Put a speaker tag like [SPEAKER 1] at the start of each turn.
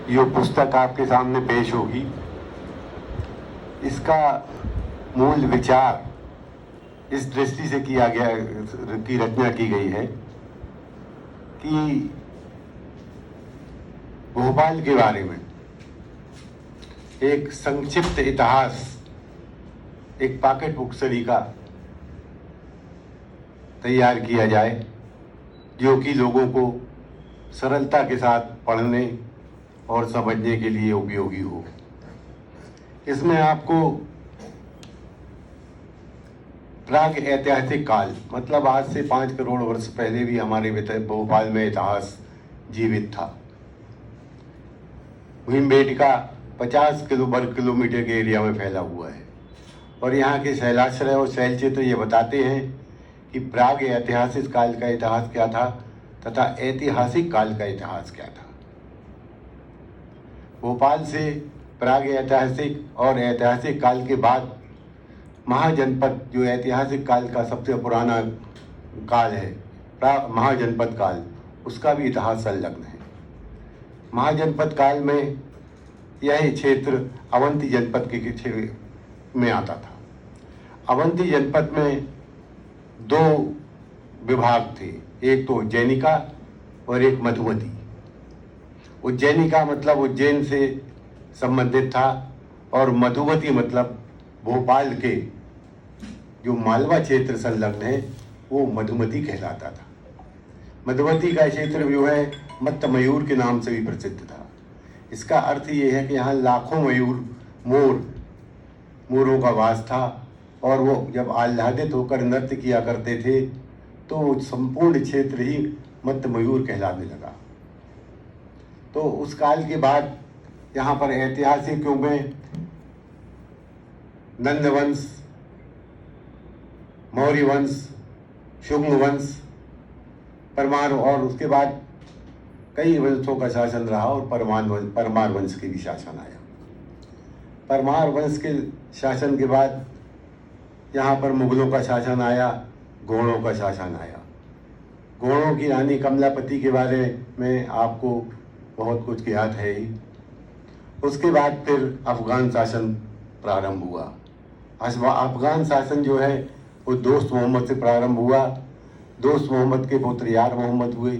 [SPEAKER 1] जो पुस्तक आपके सामने पेश होगी, इसका मूल विचार इस दृष्टि से किया गया की रचना की गई है कि भोपाल के बारे में एक संक्षिप्त इतिहास, एक पॉकेट बुक का तैयार किया जाए जो कि लोगों को सरलता के साथ पढ़ने और समझने के लिए उपयोगी हो। इसमें आपको प्राग ऐतिहासिक काल, मतलब आज से 5 करोड़ वर्ष पहले भी हमारे भोपाल में इतिहास जीवित था। भीमबेटका 50 वर्ग किलोमीटर के एरिया में फैला हुआ है और यहाँ के शैलाश्रय और शैल चित्र ये बताते हैं कि प्राग ऐतिहासिक काल का इतिहास क्या था तथा ऐतिहासिक काल का इतिहास क्या था। भोपाल से प्राग ऐतिहासिक और ऐतिहासिक काल के बाद महाजनपद, जो ऐतिहासिक काल का सबसे पुराना काल है, महाजनपद काल, उसका भी इतिहास संलग्न है। महाजनपद काल में यह क्षेत्र अवंती जनपद के क्षेत्र में आता था। अवंती जनपद में 2 विभाग थे, एक तो उज्जैनिका और एक मधुमती। उज्जैनिका मतलब उज्जैन से संबंधित था और मधुमती मतलब भोपाल के जो मालवा क्षेत्र संलग्न है वो मधुमती कहलाता था। मधुमती का क्षेत्र जो है मत्त मयूर के नाम से भी प्रसिद्ध था। इसका अर्थ ये है कि यहाँ लाखों मोरों का वास था और वो जब आह्लादित होकर नृत्य किया करते थे तो संपूर्ण क्षेत्र ही मत्त मयूर कहलाने लगा। तो उस काल के बाद यहाँ पर ऐतिहासिक युग में नंद वंश, मौर्य वंश, शुंग वंश, परमार और उसके बाद कई वंशों का शासन रहा और परमार वंश के भी शासन आया। परमार वंश के शासन के बाद यहाँ पर मुगलों का शासन आया, गोणों का शासन आया। गोणों की रानी कमलापति के बारे में आपको बहुत कुछ ज्ञात है ही। उसके बाद फिर अफगान शासन प्रारंभ हुआ। अफगान शासन जो है वो दोस्त मोहम्मद से प्रारंभ हुआ। दोस्त मोहम्मद के पुत्र यार मोहम्मद हुए।